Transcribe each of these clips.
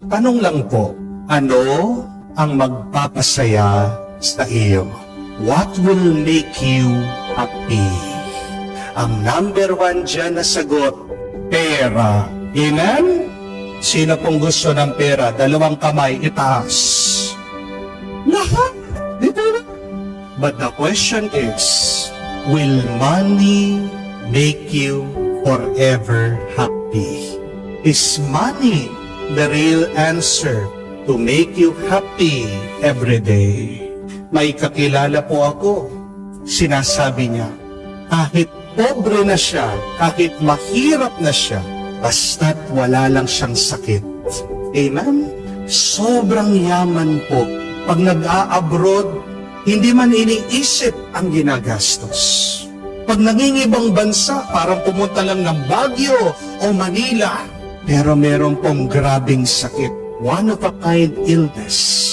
Tanong lang po, ano ang magpapasaya sa iyo? What will make you happy? Ang number one dyan na sagot, pera. Amen? Sino pong gusto ng pera? Dalawang kamay, itaas. Lahat. Dito na. But the question is, will money make you forever happy? Is money the real answer to make you happy every day? May kakilala po ako. Sinasabi niya, kahit pobre na siya, kahit mahirap na siya, basta't wala lang siyang sakit. Amen? Sobrang yaman po. Pag nag-a-abroad, hindi man iniisip ang ginagastos. Pag nangingibang bansa, parang pumunta lang ng Baguio o Manila. Pero meron pong grabing sakit. One of a kind illness.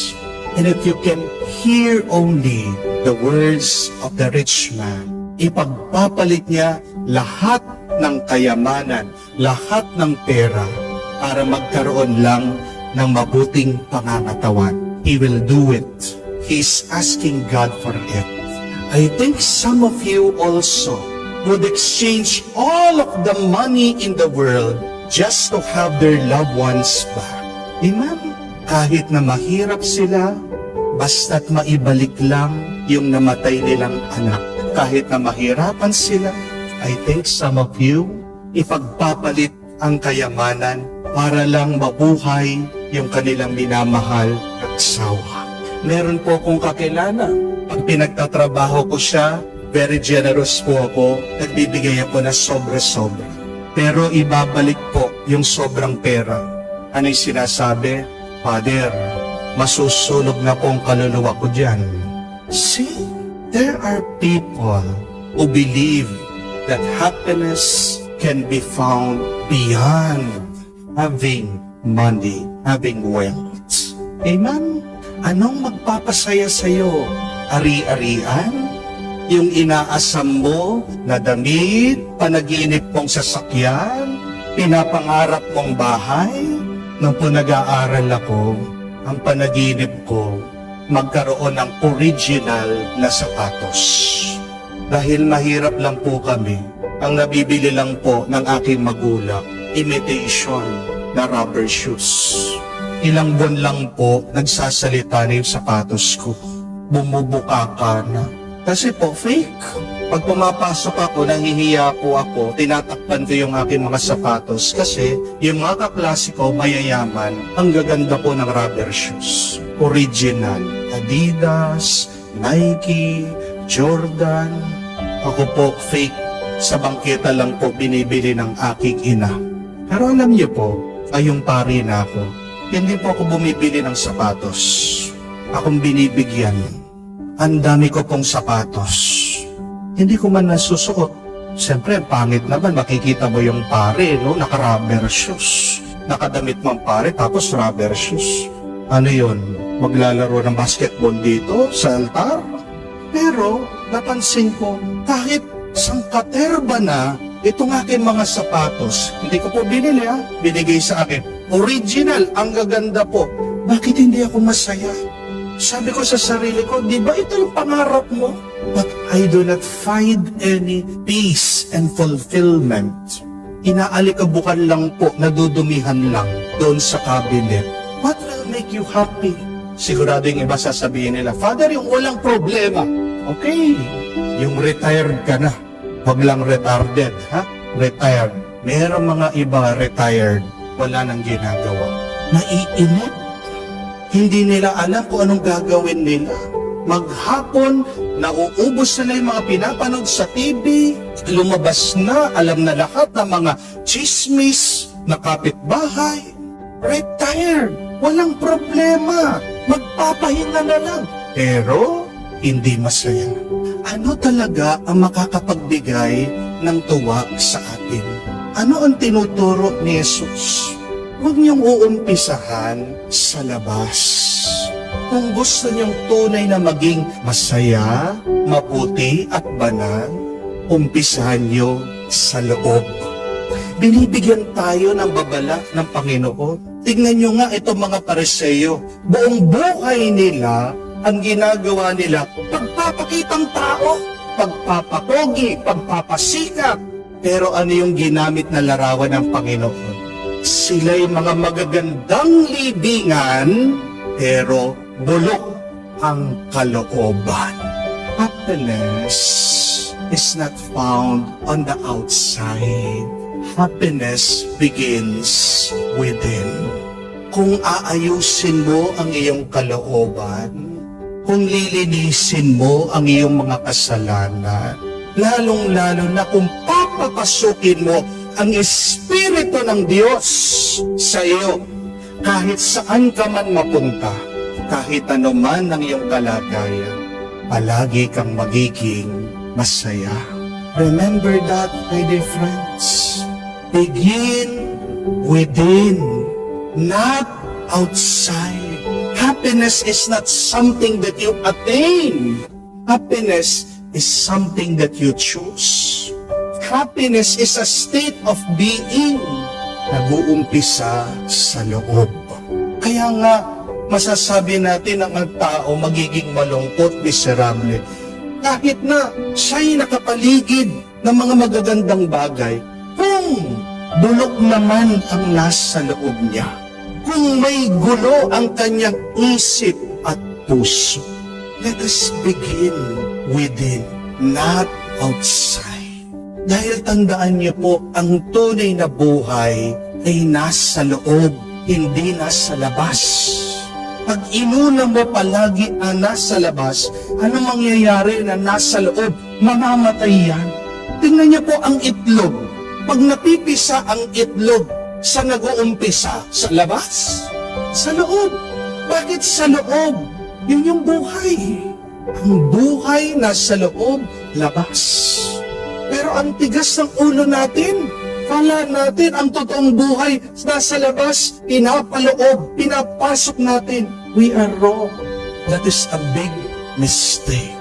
And if you can hear only the words of the rich man, ipagpapalit niya lahat ng kayamanan, lahat ng pera para magkaroon lang ng mabuting pangangatawan. He will do it. He's asking God for it. I think some of you also would exchange all of the money in the world just to have their loved ones back. Amen? Kahit na mahirap sila, basta't maibalik lang yung namatay nilang anak. Kahit na mahirapan sila, I think some of you, ipagpapalit ang kayamanan para lang mabuhay yung kanilang minamahal at asawa. Meron po akong kakilala. Pag pinagtatrabaho ko siya, very generous po ako, nagbibigay ako na sobra-sobra. Pero ibabalik po yung sobrang pera. Ano yung sinasabi? Father, masusunog na po ang kaluluwa ko dyan. See, there are people who believe that happiness can be found beyond having money, having wealth. Amen? Anong magpapasaya sa'yo? Ari-arian? Yung inaasam mo na damit, panaginip mong sasakyan, pinapangarap mong bahay? Nung po nag-aaral ako, ang panaginip ko, magkaroon ng original na sapatos. Dahil mahirap lang po kami, ang nabibili lang po ng aking magulang, imitation na rubber shoes. Ilang buwan lang po, nagsasalita na yung sapatos ko. Bumubuka ka na. Kasi po, fake. Pag pumapasok ako, nahihiya po ako, tinatakpan ko yung aking mga sapatos kasi yung mga kaklase ko, mayayaman, ang gaganda po ng rubber shoes. Original. Adidas, Nike, Jordan. Ako po, fake. Sa bangketa lang po binibili ng aking ina. Pero alam niyo po, ayong pari na ako, hindi po ako bumibili ng sapatos. Akong binibigyan. Ang dami ko pong sapatos. Hindi ko man nasusuot. Siyempre, pangit naman, makikita mo yung pare, no? Naka-rubber shoes. Nakadamit mong pare, tapos rubber shoes. Ano yun? Maglalaro ng basketball dito sa altar? Pero, napansin ko, kahit sangkaterba na, itong aking mga sapatos, hindi ko po binili binigay sa akin. Original, ang gaganda po. Bakit hindi ako masaya? Sabi ko sa sarili ko, di ba ito yung pangarap mo? But I do not find any peace and fulfillment. Inaalikabukan lang po, nadudumihan lang doon sa cabinet. What will make you happy? Sigurado yung iba sasabihin nila, Father, yung walang problema. Okay, yung retired ka na. Huwag lang retarded, ha? Retired. Merong mga iba retired, wala nang ginagawa. Naiinip. Hindi nila alam kung anong gagawin nila. Maghapon, nauubos nila yung mga pinapanood sa TV, lumabas na, alam na lahat ng mga chismis na kapitbahay. Retired, walang problema, magpapahinga na lang. Pero, hindi masaya. Ano talaga ang makakapagbigay ng tuwa sa atin? Ano ang tinuturo ni Jesus? Huwag niyong uumpisahan sa labas. Kung gusto niyong tunay na maging masaya, maputi at banal, umpisahan niyo sa loob. Binibigyan tayo ng babala ng Panginoon. Tingnan nyo nga itong mga Pariseo. Buong buhay nila, ang ginagawa nila, pagpapakitang tao, pagpapapogi, pagpapasikap. Pero ano yung ginamit na larawan ng Panginoon? Sila'y mga magagandang libingan, pero bulok ang kalooban. Happiness is not found on the outside. Happiness begins within. Kung aayusin mo ang iyong kalooban, kung lilinisin mo ang iyong mga kasalanan, lalong-lalo na kung papapasukin mo ang Espiritu ng Diyos sa iyo, kahit saan ka man mapunta, kahit ano man ang iyong kalagayan, palagi kang magiging masaya. Remember that, my dear friends. Begin within, not outside. Happiness is not something that you attain. Happiness is something that you choose. Happiness is a state of being. Nag-uumpisa sa loob. Kaya nga, masasabi natin ang tao magiging malungkot, miserable. Kahit na siya'y nakapaligid ng mga magagandang bagay, kung bulok naman ang nasa loob niya, kung may gulo ang kanyang isip at puso, let us begin within, not outside. Dahil tandaan niyo po, ang tunay na buhay ay nasa loob, hindi nasa labas. Pag inuna mo palagi ang nasa labas, ano mangyayari na nasa loob? Mamamatay yan. Tingnan niyo po ang itlog. Pag napipisa ang itlog, sa nag-uumpisa? Sa labas? Sa loob. Bakit sa loob? Yun yung buhay. Ang buhay nasa loob, labas. Pero ang tigas ng ulo natin, kala natin ang totoong buhay nasa labas, pinapaloob, pinapasok natin. We are wrong. That is a big mistake.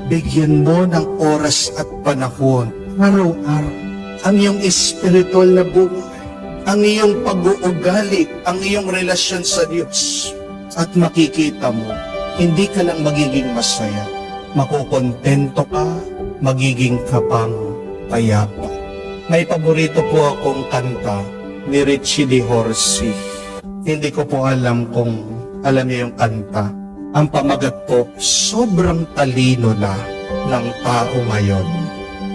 Bigyan mo ng oras at panahon, araw-araw, ang iyong espiritual na buhay, ang iyong pag-uugali, ang iyong relasyon sa Diyos. At makikita mo, hindi ka lang magiging masaya, makukontento ka, magiging kapang payapa. May paborito po akong kanta ni Richie Di Horsi. Hindi ko po alam kung alam niyo yung kanta. Ang pamagat po, sobrang talino na ng tao ngayon.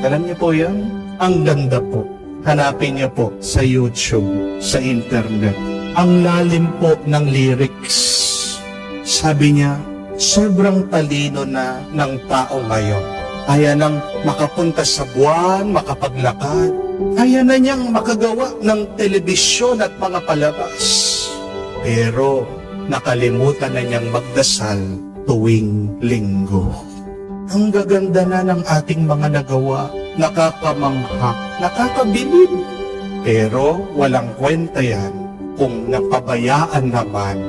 Alam niyo po yan? Ang ganda po. Hanapin niyo po sa YouTube, sa internet. Ang lalim po ng lyrics. Sabi niya, sobrang talino na ng tao ngayon. Kaya nang makapunta sa buwan, makapaglakad. Kaya na niyang makagawa ng telebisyon at mga palabas. Pero nakalimutan na niyang magdasal tuwing linggo. Ang gaganda na ng ating mga nagawa, nakakamangha, nakakabilib. Pero walang kwenta yan kung napabayaan naman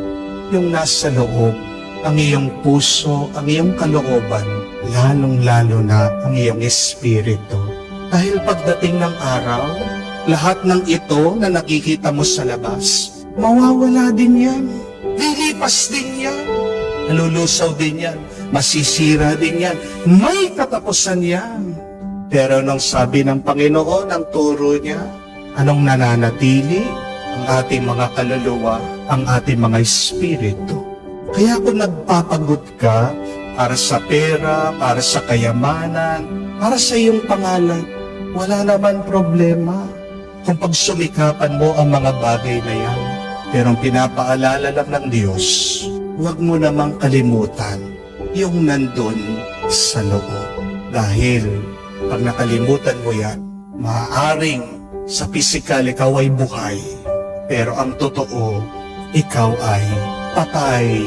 yung nasa loob, ang iyong puso, ang iyong kalooban, lalong-lalo na ang iyong espiritu. Dahil pagdating ng araw, lahat ng ito na nakikita mo sa labas, mawawala din yan. Lilipas din yan. Nalulusaw din yan. Masisira din yan. May katapusan yan. Pero nung sabi ng Panginoon, ang turo niya, anong nananatili? Ang ating mga kaluluwa, ang ating mga espiritu. Kaya kung nagpapagod ka para sa pera, para sa kayamanan, para sa iyong pangalan, wala naman problema kung pagsumikapan mo ang mga bagay na yan. Pero ang pinapaalala lang ng Diyos, huwag mo namang kalimutan yung nandun sa loob. Dahil pag nakalimutan mo yan, maaaring sa pisikal ikaw ay buhay, pero ang totoo, ikaw ay patay